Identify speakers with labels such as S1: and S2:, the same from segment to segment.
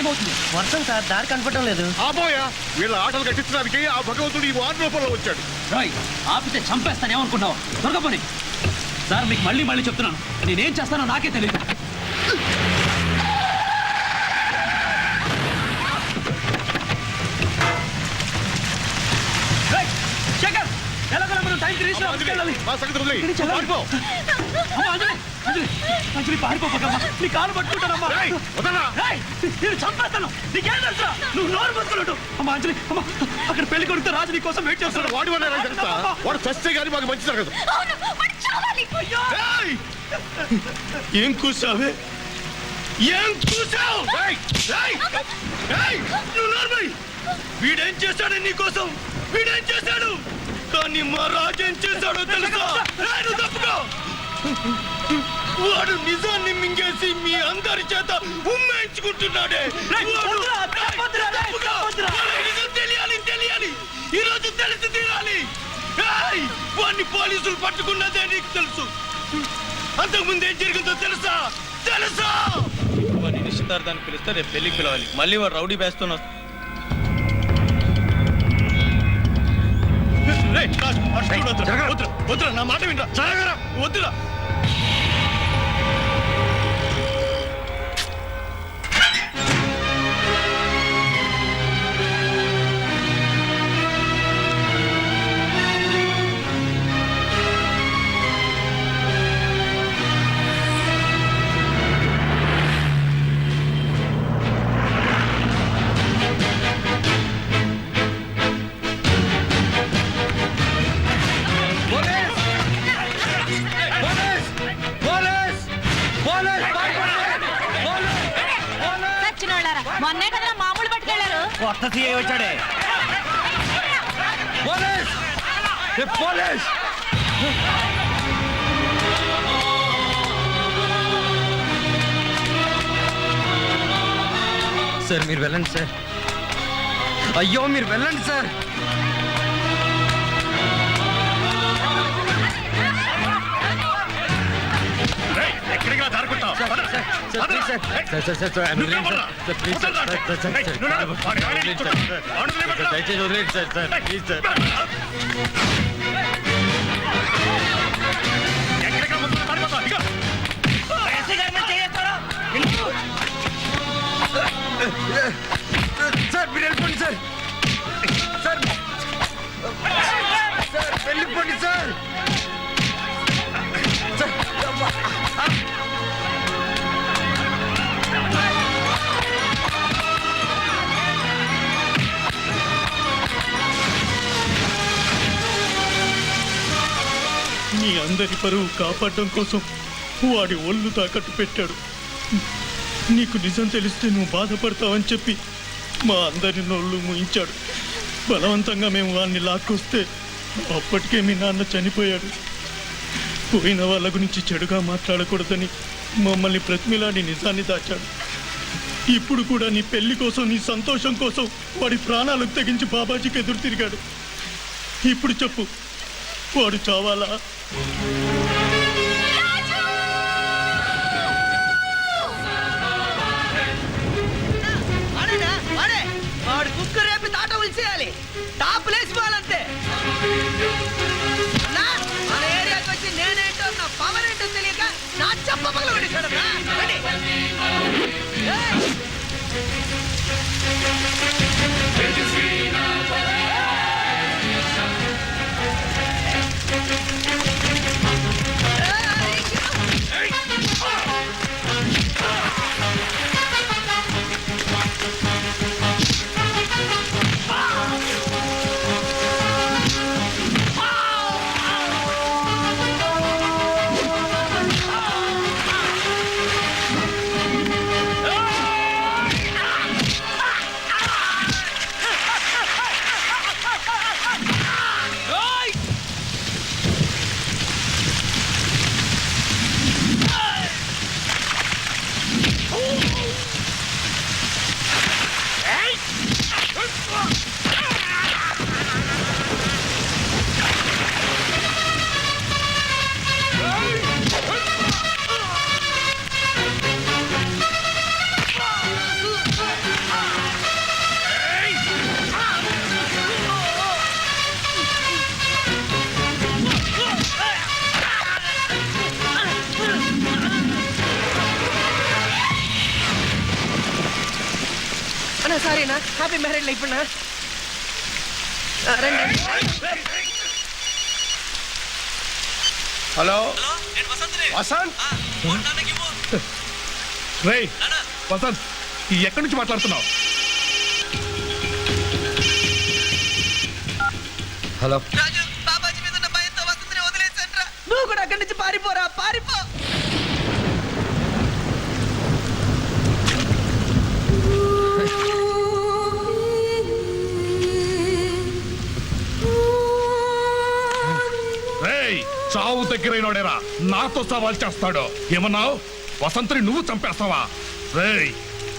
S1: Time అవుతుంది.
S2: వర్షం sir, దారి కనపడటం లేదు.
S3: ఆపోయా, వీళ్ళ ఆటలు కట్టించడానికి ఆ భగవంతుడు ఈ వారి రూపంలో వచ్చాడు.
S1: రాయ్, ఆపితే చంపేస్తానేమనుకున్నావా? త్వరగా పోనీ. సార్, మీకు మళ్ళీ చెప్తున్నాను, నేనేం చేస్తానో నాకే తెలియదు. శేఖర్, ఎలాగోలా మనం టైంకి రీచ్ అవ్వాలి. అంజలి, పారిపోకమ్మా, నీ కాలు పట్టుకుంటానమ్మా. నేను చంపేస్తాను, నీకేం తెలుసా? నువ్వు నోరు పట్టుకున్నట్టు. అమ్మా అంజలి, అమ్మా, అక్కడ పెళ్లి కొడుకుతో రాజు నీ కోసం వెయిట్ చేస్తాడు.
S3: వాడు చస్తే గానీ మాకు మంచి జరగదు.
S4: ఏం కూసావే? ఏం కూసావు? వీడేం చేశాడు నీకోసం? వీడేం చేశాడు? కానీ మా రాజు ఏం చేశాడో తెలుసా? తప్పుకో. వాడు నిజాన్ని మింగేసి మీ అందరి చేత ఉమ్మేయించుకుంటున్నాడే. నిజం తెలియాలి, ఈరోజు తెలిసి తీరాలి. వాడిని పోలీసులు పట్టుకున్నదే నీకు తెలుసు. అంతకుముందు ఏం జరిగిందో తెలుసా? వాడిని నిశ్చితార్థానికి పిలిస్తే రేపు పెళ్లికి పిలవాలి. మళ్ళీ వాడు రౌడీ వేస్తున్నా. వద్దురా, నా మాట వినరా. జరగరా, వద్దురా.
S5: మొన్నే కదా మామూలు పట్టుకెళ్ళారు.
S2: కొత్త సీఐ వచ్చాడే. పోలీస్! సార్, మీరు వెళ్ళండి సార్. అయ్యో, మీరు వెళ్ళండి సార్.
S3: ఎక్కడిగా దారుకుంటావు?
S2: దయచేసి వదిలేండి సార్, ప్లీజ్ సార్. సార్, మీరు వెళ్ళిపోండి సార్. సార్, వెళ్ళిపోండి సార్.
S4: మీ అందరి పరువు కాపాడడం కోసం వాడి ఒళ్ళు తాకట్టు పెట్టాడు. నీకు నిజం తెలిస్తే నువ్వు బాధపడతావని చెప్పి మా అందరి నోళ్ళు మూయించాడు. బలవంతంగా మేము వాడిని లాక్కొస్తే అప్పటికే మీ నాన్న చనిపోయాడు. పోయిన వాళ్ళ గురించి చెడుగా మాట్లాడకూడదని మమ్మల్ని ప్రతిమిలాడి నిజాన్ని దాచాడు. ఇప్పుడు కూడా నీ పెళ్లి కోసం, నీ సంతోషం కోసం వాడి ప్రాణాలకు తెగించి బాబాజీకి ఎదురు తిరిగాడు. ఇప్పుడు చెప్పు, వాడు చావాలా?
S2: వాడు కుక్క రేపి తాట ఉల్చేయాలి. టాప్ లేచిపోవాలంతే. మన ఏరియాకి వచ్చి నేనేంటో, నా పవర్ ఏంటో తెలియక నా చెప్ప పగల పడిస్తాడు. సారీనా, హ్యాపీ మ్యారేజ్ లైఫ్ అన్నా. రండి.
S3: హలో వసంత్ రేయ్ వసంత్ ఎక్కడి నుంచి మాట్లాడుతున్నావు?
S5: హలో
S2: రాజు, బాబాజీ మీద ఉన్న భయంతో వసంతిని వదిలేసండ్రా. నువ్వు కూడా అక్కడి నుంచి పారిపోరా, పారిపో.
S3: రేయ్ చావు దగ్గరైనోడేరా నాతో సవాల్ చేస్తాడు. ఏమన్నావు? వసంతని నువ్వు చంపేస్తావా? రేయ్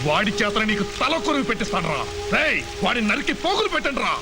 S3: వాడి చేత నీకు తల కొరువు పెట్టిస్తాను రా. రేయ్ వాడి నరికి పోగులు పెట్టండి రా.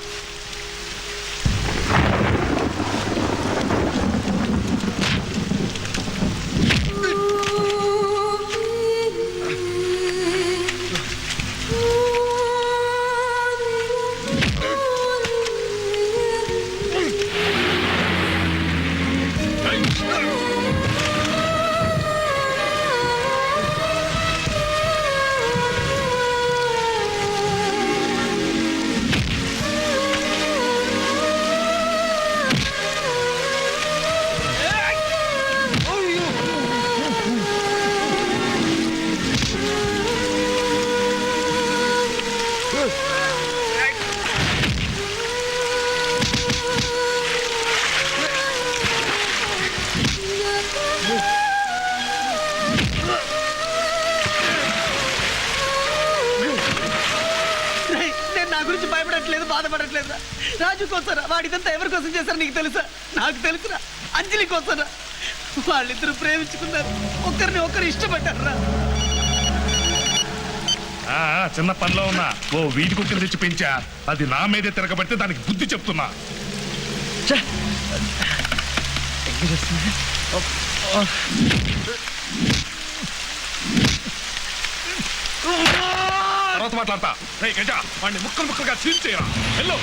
S2: నేను నా గురించి భయపడట్లేదు, బాధపడట్లేదు. రాజు కోసరా, వాడిదంతా ఎవరి కోసం చేశారు నీకు తెలుసా? నాకు తెలుసురా, అంజలి కోసరా. వాళ్ళిద్దరూ ప్రేమించుకున్నారు, ఒకరిని ఒకరు ఇష్టపడ్డారా.
S3: చిన్న పనిలో ఉన్నా ఓ వీధి కుక్కలు తెచ్చి పెంచా. అది నా మీదే తిరగబడితే దానికి బుద్ధి చెప్తున్నా. తర్వాత మాట్లాడతా. రేయ్ గజ వాడిని ముక్కలు ముక్కలుగా చీల్చేయరా. వెళ్ళు.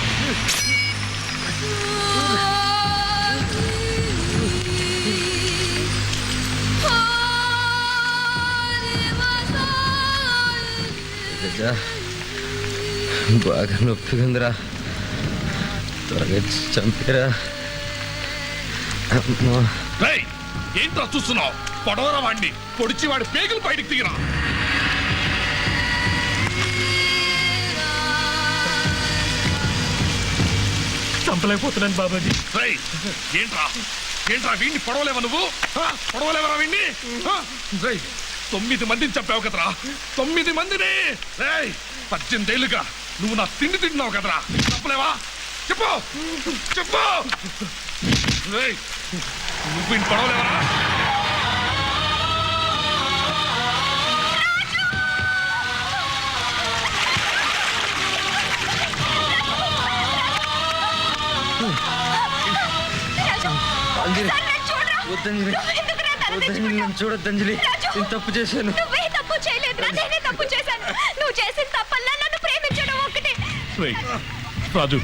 S5: బాగా నొప్పిగా ఉందిరా, త్వరగా చంపిరా.
S3: రేయ్ ఏంట్రా చూస్తున్నావు? పొడవరా వాడిని, పొడిచి వాడి పేగులు బయటికి తీయరా.
S4: చంపలేకపోతున్నాను బాబాజీ.
S3: రేయ్ ఏంట్రా ఏంట్రా వీడిని పొడవలేవా నువ్వు? పొడవలేవరా వీడిని? రేయ్ 9 మందిని చంపావు కదరా, 9 మందిని. రేయ్ 18 ఏళ్ళుగా నువ్వు నా తిండి తింటున్నావు కదరా, చంపలేవా? చెప్పు చెప్పు. రేయ్ నువ్వు వీడిని పొడవలేవరా?
S5: చూడొద్దంజలి, నేను తప్పు చేశాను.
S6: నువ్వే తప్పు చేయలేదురా, నేనే తప్పు చేశాను. నువ్వు చేసిన తప్పల్లా నన్ను ప్రేమించడం ఒకటే.
S3: రేయ్ రాజు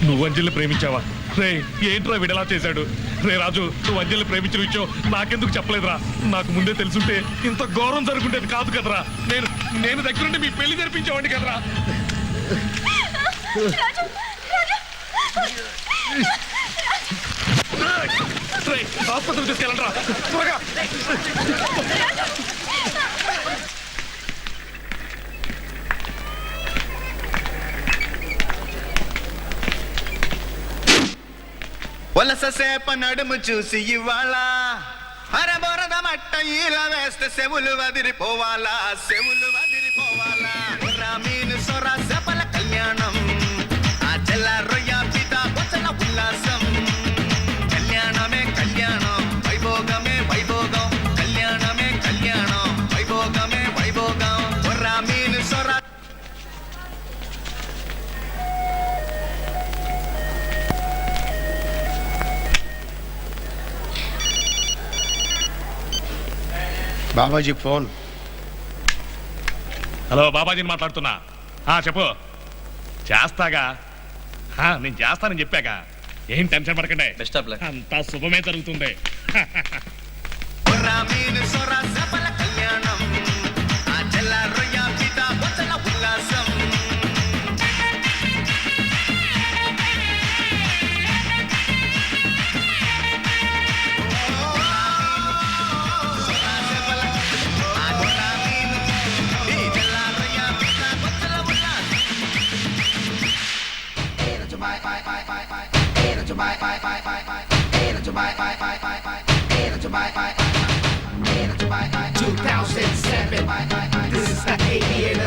S3: నువ్వు అంజలిని ప్రేమించావా? రే ఏంట్రా విడలా చేశాడు? రే రాజు నువ్వు అంజలిని ప్రేమించిన విషయం నాకెందుకు చెప్పలేదురా? నాకు ముందే తెలుసుంటే ఇంత ఘోరం జరుగుండేది కాదు కదరా. నేను దగ్గరుండి మీ పెళ్లి జరిపించేవాడిని కదరా.
S6: రాజు, రాజు.
S3: ఆసుపత్రికి తీసుకెళ్ళండి రా త్వరగా.
S7: వలససేప నడుము చూసి ఇవ్వాల అరబొరద మట్ట ఇలా వేస్తే సెవులు వదిలిపోవాలా, సెవులు వదిలిపోవాలా. మీను సొర సెపల కళ్యాణం, ఆ చెల్ల రొయ్య పిత బొచ్చల ఉల్లాసం. కళ్యాణమే కళ్యాణం, వైభోగమే వైభోగం. కళ్యాణమే కళ్యాణం, వైభోగమే వైభోగం. మీను సొర
S3: బాబాజీ ఫోన్. హలో బాబాజీని మాట్లాడుతున్నా. చెప్పు. చేస్తాగా, నేను చేస్తానని చెప్పాక ఏం టెన్షన్ పడకండి.
S5: Best of luck.
S3: అంతా శుభమే జరుగుతుంది.
S7: మీను సొర సెపల కళ్యాణం, ఆ చెల్ల రొయ్య పిత బొచ్చల ఉల్లాసం.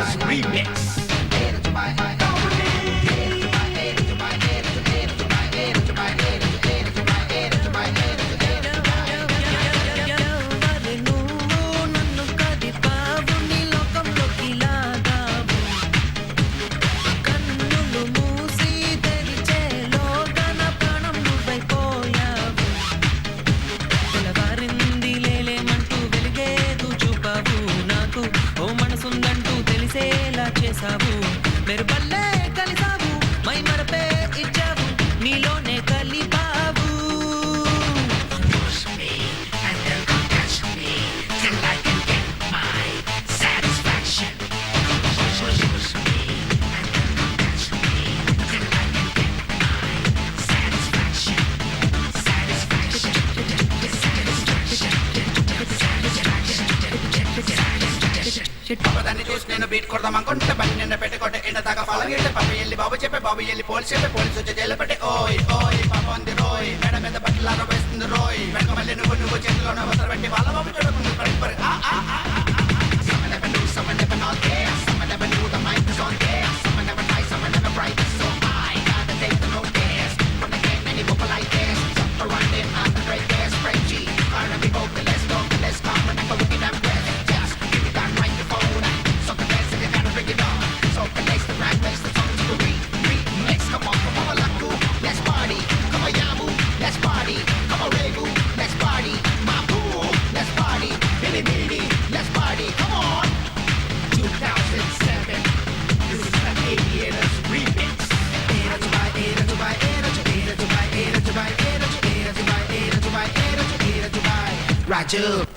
S7: Aviators Remix.
S8: చేసావు మెరుపల్లే కలిసావు మై మరపే ఇచ్చావు నీలోనే కలిపావు
S7: దాన్ని చూసి నేను బీట్ కొడదాం అనుకుంటే పని నిన్న పెట్టుకుంటే ఎండ దాకా పలగిట్టే పప్ప వెళ్ళి బాబు వెళ్ళి పోలీసు చెప్పి పోలీసు వచ్చి జైలు పెట్టి ఓయ్ ఓయ్ పాప ఉంది రోయ్ మెడ మీద బట్టలార వేస్తుంది రోయ్ వెనక మళ్ళీ నువ్వు చేతిలోనే వసర పెట్టి వాళ్ళ బాబు చూడకుండా పడి Someone never knew, someone never not there. Someone never knew the mic was on there. Someone never tried, someone never bright. So I gotta take the note dance. From the game, any vocal like this. Jump around in on the great gas, great G. R&B vocalist, calm when I go looking at breath. Just give me that microphone. So the dance, and you gotta bring it on. So place the right place, the songs to remix. Come on, Laku, let's party. Come on, Yamu, let's party. Come on, Rebu, let's party. Mabu, let's party. Bitty bitty, let's party. Come on. 2007, this is the Aviators Remix. Raju.